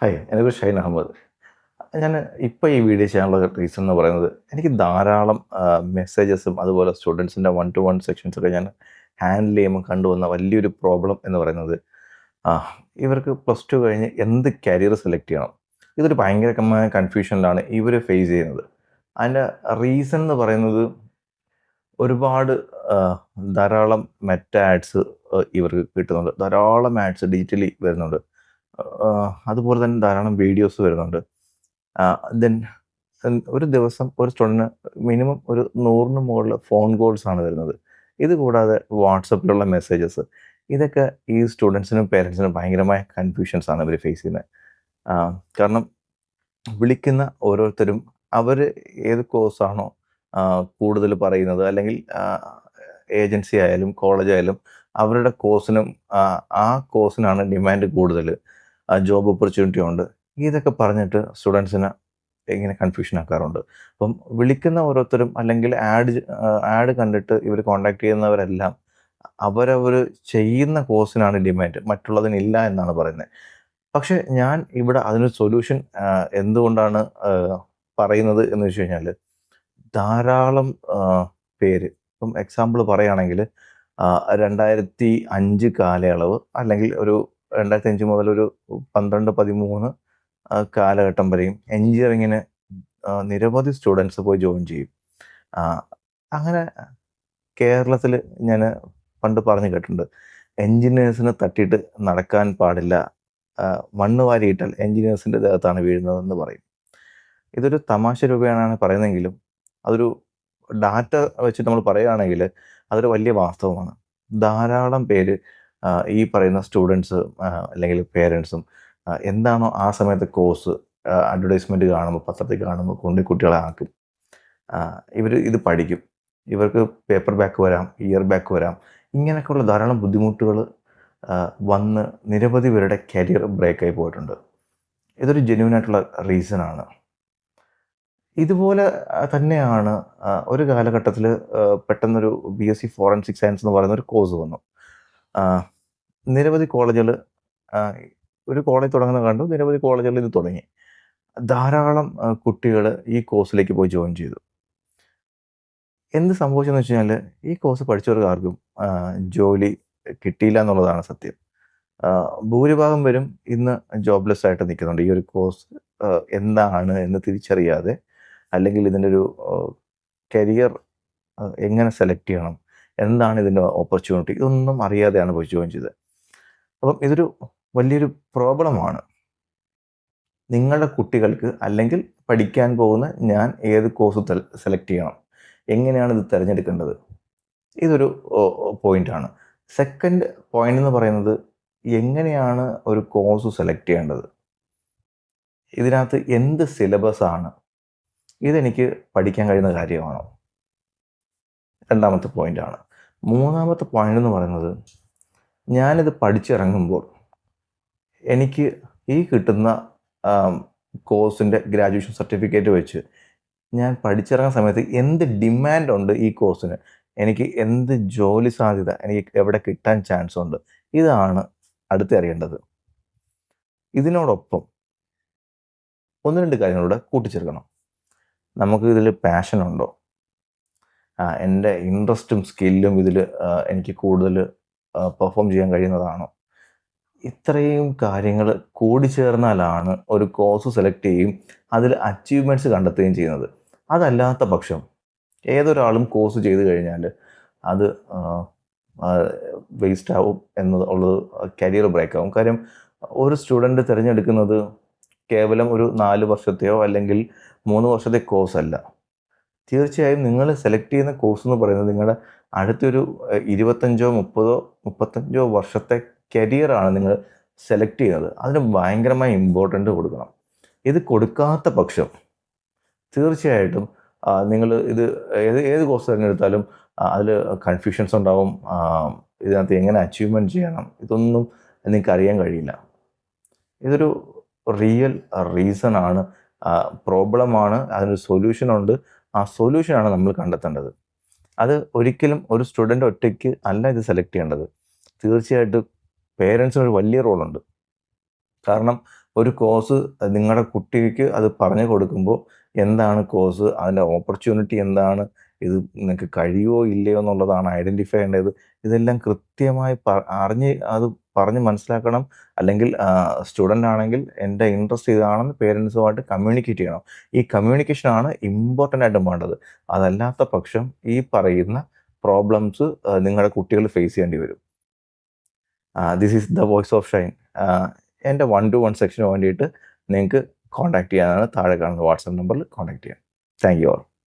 Hi, എൻ്റെ പേര് ഷൈൻ അഹമ്മദ്. ഞാൻ ഇപ്പോൾ ഈ വീഡിയോ ചെയ്യാനുള്ള റീസൺ എന്ന് പറയുന്നത്, എനിക്ക് ധാരാളം മെസ്സേജസും അതുപോലെ സ്റ്റുഡൻസിൻ്റെ വൺ ടു വൺ സെക്ഷൻസൊക്കെ ഞാൻ ഹാൻഡിൽ ചെയ്യുമ്പോൾ കണ്ടുവന്ന വലിയൊരു പ്രോബ്ലം എന്ന് പറയുന്നത്, ആ, ഇവർക്ക് പ്ലസ് ടു കഴിഞ്ഞ് എന്ത് കരിയർ സെലക്ട് ചെയ്യണം. ഇതൊരു ഭയങ്കരമായ കൺഫ്യൂഷനിലാണ് ഇവർ ഫേസ് ചെയ്യുന്നത്. അതിൻ്റെ റീസൺ എന്ന് പറയുന്നത്, ഒരുപാട് ആ, ധാരാളം മെറ്റ ആഡ്സ് ഇവർക്ക് കിട്ടുന്നുണ്ട്. ധാരാളം ആഡ്സ് ഡിജിറ്റലി വരുന്നുണ്ട്. അതുപോലെ തന്നെ ധാരാളം വീഡിയോസ് വരുന്നുണ്ട്. ദെൻ ഒരു ദിവസം ഒരു സ്റ്റുഡൻറ്റിന് മിനിമം ഒരു 100ന് മുകളിൽ ഫോൺ കോൾസ് ആണ് വരുന്നത്. ഇത് കൂടാതെ വാട്സപ്പിലുള്ള മെസ്സേജസ്, ഇതൊക്കെ ഈ സ്റ്റുഡൻസിനും പേരൻസിനും ഭയങ്കരമായ കൺഫ്യൂഷൻസ് ആണ് ഇവർ ഫേസ് ചെയ്യുന്നത്. കാരണം വിളിക്കുന്ന ഓരോരുത്തരും അവർ ഏത് കോഴ്സാണോ കൂടുതൽ പറയുന്നത്, അല്ലെങ്കിൽ ഏജൻസി ആയാലും കോളേജ് ആയാലും അവരുടെ കോഴ്സിനും ആ കോഴ്സിനാണ് ഡിമാൻഡ് കൂടുതൽ, ജോബ് ഓപ്പർച്യൂണിറ്റി ഉണ്ട്. ഇതൊക്കെ പറഞ്ഞിട്ട് സ്റ്റുഡൻസിനെ ഇങ്ങനെ കൺഫ്യൂഷൻ ആക്കാറുണ്ട്. അപ്പം വിളിക്കുന്ന ഓരോരുത്തരും അല്ലെങ്കിൽ ആഡ് കണ്ടിട്ട് ഇവർ കോൺടാക്ട് ചെയ്യുന്നവരെല്ലാം അവരവർ ചെയ്യുന്ന കോഴ്സിനാണ് ഡിമാൻഡ്, മറ്റുള്ളതിനില്ല എന്നാണ് പറയുന്നത്. പക്ഷേ ഞാൻ ഇവിടെ അതിനൊരു സൊല്യൂഷൻ എന്തുകൊണ്ടാണ് പറയുന്നത് എന്ന് വെച്ച് കഴിഞ്ഞാൽ, ധാരാളം പേര്, ഇപ്പം എക്സാമ്പിൾ പറയുകയാണെങ്കിൽ 2005 കാലയളവ്, അല്ലെങ്കിൽ ഒരു 2005 മുതൽ ഒരു 12-13 കാലഘട്ടം വരെയും എഞ്ചിനീയറിങ്ങിന് നിരവധി സ്റ്റുഡൻസ് പോയി ജോയിൻ ചെയ്യും. അങ്ങനെ കേരളത്തിൽ ഞാൻ പണ്ട് പറഞ്ഞു കേട്ടിട്ടുണ്ട്, എൻജിനീയേഴ്സിന് തട്ടിയിട്ട് നടക്കാൻ പാടില്ല, മണ്ണ് വാരിയിട്ടാൽ എൻജിനീയേഴ്സിൻ്റെ ദേഹത്താണ് വീഴുന്നതെന്ന് പറയും. ഇതൊരു തമാശ രൂപേണാണ് പറയുന്നതെങ്കിലും അതൊരു ഡാറ്റ വെച്ച് നമ്മൾ പറയുകയാണെങ്കിൽ അതൊരു വലിയ വാസ്തവമാണ്. ധാരാളം പേര് ഈ പറയുന്ന സ്റ്റുഡൻസ് അല്ലെങ്കിൽ പേരൻസും എന്താണോ ആ സമയത്ത് കോഴ്സ് അഡ്വർടൈസ്മെൻറ്റ് കാണുമ്പോൾ, പത്രത്തിൽ കാണുമ്പോൾ കൊണ്ട് കുട്ടികളെ ആക്കും. ഇവർ ഇത് പഠിക്കും. ഇവർക്ക് പേപ്പർ ബാക്ക് വരാം, ഇയർ ബാക്ക് വരാം. ഇങ്ങനെയൊക്കെയുള്ള ധാരാളം ബുദ്ധിമുട്ടുകൾ വന്ന് നിരവധി പേരുടെ കരിയർ ബ്രേക്കായി പോയിട്ടുണ്ട്. ഇതൊരു ജെന്യുവനായിട്ടുള്ള റീസണാണ്. ഇതുപോലെ തന്നെയാണ് ഒരു കാലഘട്ടത്തിൽ പെട്ടെന്നൊരു BSc ഫോറൻസിക് സയൻസ് എന്ന് പറയുന്ന ഒരു കോഴ്സ് വന്നു. നിരവധി കോളേജുകൾ, ഒരു കോളേജ് തുടങ്ങുന്നത് കണ്ടു, നിരവധി കോളേജുകൾ ഇത് തുടങ്ങി. ധാരാളം കുട്ടികൾ ഈ കോഴ്സിലേക്ക് പോയി ജോയിൻ ചെയ്തു. എന്ത് സംഭവിച്ചെന്ന് വെച്ച് കഴിഞ്ഞാൽ, ഈ കോഴ്സ് പഠിച്ചവർക്ക് ആർക്കും ജോലി കിട്ടിയില്ല എന്നുള്ളതാണ് സത്യം. ഭൂരിഭാഗം പേരും ഇന്ന് ജോബ്ലെസ് ആയിട്ട് നിൽക്കുന്നുണ്ട്. ഈ ഒരു കോഴ്സ് എന്താണ് എന്ന് തിരിച്ചറിയാതെ, അല്ലെങ്കിൽ ഇതിൻ്റെ ഒരു കരിയർ എങ്ങനെ സെലക്ട് ചെയ്യണം, എന്താണ് ഇതിൻ്റെ ഓപ്പർച്യൂണിറ്റി, ഇതൊന്നും അറിയാതെയാണ് പോയി ജോയിൻ ചെയ്തത്. അപ്പം ഇതൊരു വലിയൊരു പ്രോബ്ലമാണ്. നിങ്ങളുടെ കുട്ടികൾക്ക്, അല്ലെങ്കിൽ പഠിക്കാൻ പോകുന്ന ഞാൻ, ഏത് കോഴ്സ് സെലക്ട് ചെയ്യണം, എങ്ങനെയാണ് ഇത് തിരഞ്ഞെടുക്കേണ്ടത്, ഇതൊരു പോയിൻ്റാണ്. സെക്കൻഡ് പോയിന്റ് എന്ന് പറയുന്നത്, എങ്ങനെയാണ് ഒരു കോഴ്സ് സെലക്ട് ചെയ്യേണ്ടത്, ഇതിനകത്ത് എന്ത് സിലബസ് ആണ്, ഇതെനിക്ക് പഠിക്കാൻ കഴിയുന്ന കാര്യമാണോ, രണ്ടാമത്തെ പോയിൻ്റാണ്. മൂന്നാമത്തെ പോയിന്റ് എന്ന് പറയുന്നത്, ഞാനിത് പഠിച്ചിറങ്ങുമ്പോൾ എനിക്ക് ഈ കിട്ടുന്ന കോഴ്സിൻ്റെ ഗ്രാജുവേഷൻ സർട്ടിഫിക്കറ്റ് വെച്ച് ഞാൻ പഠിച്ചിറങ്ങുന്ന സമയത്ത് എന്ത് ഡിമാൻഡ് ഉണ്ട് ഈ കോഴ്സിന്, എനിക്ക് എന്ത് ജോലി സാധ്യത എനിക്ക് എവിടെ കിട്ടാൻ ചാൻസ് ഉണ്ട്, ഇതാണ് അടുത്തറിയേണ്ടത്. ഇതിനോടൊപ്പം 1-2 കാര്യങ്ങളൂടെ കൂട്ടിച്ചേർക്കണം. നമുക്ക് ഇതിൽ പാഷനുണ്ടോ, എൻ്റെ ഇൻട്രസ്റ്റും സ്കില്ലും ഇതിൽ എനിക്ക് കൂടുതൽ പെർഫോം ചെയ്യാൻ കഴിയുന്നതാണോ, ഇത്രയും കാര്യങ്ങൾ കൂടിച്ചേർന്നാലാണ് ഒരു കോഴ്സ് സെലക്ട് ചെയ്യും, അതിൽ അച്ചീവ്മെൻറ്റ്സ് കണ്ടെത്തുകയും ചെയ്യുന്നത്. അതല്ലാത്ത പക്ഷം ഏതൊരാളും കോഴ്സ് ചെയ്ത് കഴിഞ്ഞാൽ അത് വേസ്റ്റ് ആവും എന്നുള്ളത്, കരിയർ ബ്രേക്ക് ആവും. കാര്യം ഒരു സ്റ്റുഡൻറ്റ് തിരഞ്ഞെടുക്കുന്നത് കേവലം ഒരു 4 വർഷത്തെയോ അല്ലെങ്കിൽ 3 വർഷത്തെ കോഴ്സ് അല്ല. തീർച്ചയായും നിങ്ങൾ സെലക്ട് ചെയ്യുന്ന കോഴ്സ് എന്ന് പറയുന്നത് നിങ്ങളുടെ അടുത്തൊരു 25, 30, 35 വർഷത്തെ കരിയറാണ് നിങ്ങൾ സെലക്ട് ചെയ്യുന്നത്. അതിന് ഭയങ്കരമായ ഇമ്പോർട്ടൻ്റ് കൊടുക്കണം. ഇത് കൊടുക്കാത്ത പക്ഷം തീർച്ചയായിട്ടും നിങ്ങൾ ഇത് ഏത് കോഴ്സ് തിരഞ്ഞെടുത്താലും അതിൽ കൺഫ്യൂഷൻസ് ഉണ്ടാവും. ഇതിനകത്ത് എങ്ങനെ അച്ചീവ്മെൻറ്റ് ചെയ്യണം, ഇതൊന്നും നിങ്ങൾക്ക് അറിയാൻ കഴിയില്ല. ഇതൊരു റിയൽ റീസണാണ്, പ്രോബ്ലമാണ്. അതിനൊരു സൊല്യൂഷനുണ്ട്. ആ സൊല്യൂഷനാണ് നമ്മൾ കണ്ടെത്തേണ്ടത്. അത് ഒരിക്കലും ഒരു സ്റ്റുഡൻ്റ് ഒറ്റയ്ക്ക് അല്ല ഇത് സെലക്ട് ചെയ്യേണ്ടത്. തീർച്ചയായിട്ടും പേരൻസിനൊരു വലിയ റോളുണ്ട്. കാരണം ഒരു കോഴ്സ് നിങ്ങളുടെ കുട്ടിക്ക് അത് പറഞ്ഞു കൊടുക്കുമ്പോൾ എന്താണ് കോഴ്സ്, അതിൻ്റെ ഓപ്പർച്യൂണിറ്റി എന്താണ്, ഇത് നിനക്ക് കഴിയുമോ ഇല്ലയോ എന്നുള്ളതാണ് ഐഡൻറ്റിഫൈ ചെയ്യേണ്ടത്. ഇതെല്ലാം കൃത്യമായി അറിഞ്ഞ് അത് പറഞ്ഞ് മനസ്സിലാക്കണം. അല്ലെങ്കിൽ സ്റ്റുഡൻ്റ് ആണെങ്കിൽ എൻ്റെ ഇൻട്രസ്റ്റ് ഇതാണെന്ന് പേരൻസുമായിട്ട് കമ്മ്യൂണിക്കേറ്റ് ചെയ്യണം. ഈ കമ്മ്യൂണിക്കേഷനാണ് ഇമ്പോർട്ടൻ്റ് ആയിട്ടും വേണ്ടത്. അതല്ലാത്ത പക്ഷം ഈ പറയുന്ന പ്രോബ്ലംസ് നിങ്ങളുടെ കുട്ടികൾ ഫേസ് ചെയ്യേണ്ടി വരും. This is the voice of Shine. എൻ്റെ 1-to-1 സെക്ഷന് വേണ്ടിയിട്ട് നിങ്ങൾക്ക് കോൺടാക്ട് ചെയ്യാനാണ് താഴെ കാണുന്ന വാട്സാപ്പ് നമ്പറിൽ കോൺടാക്ട് ചെയ്യാം. Thank you all.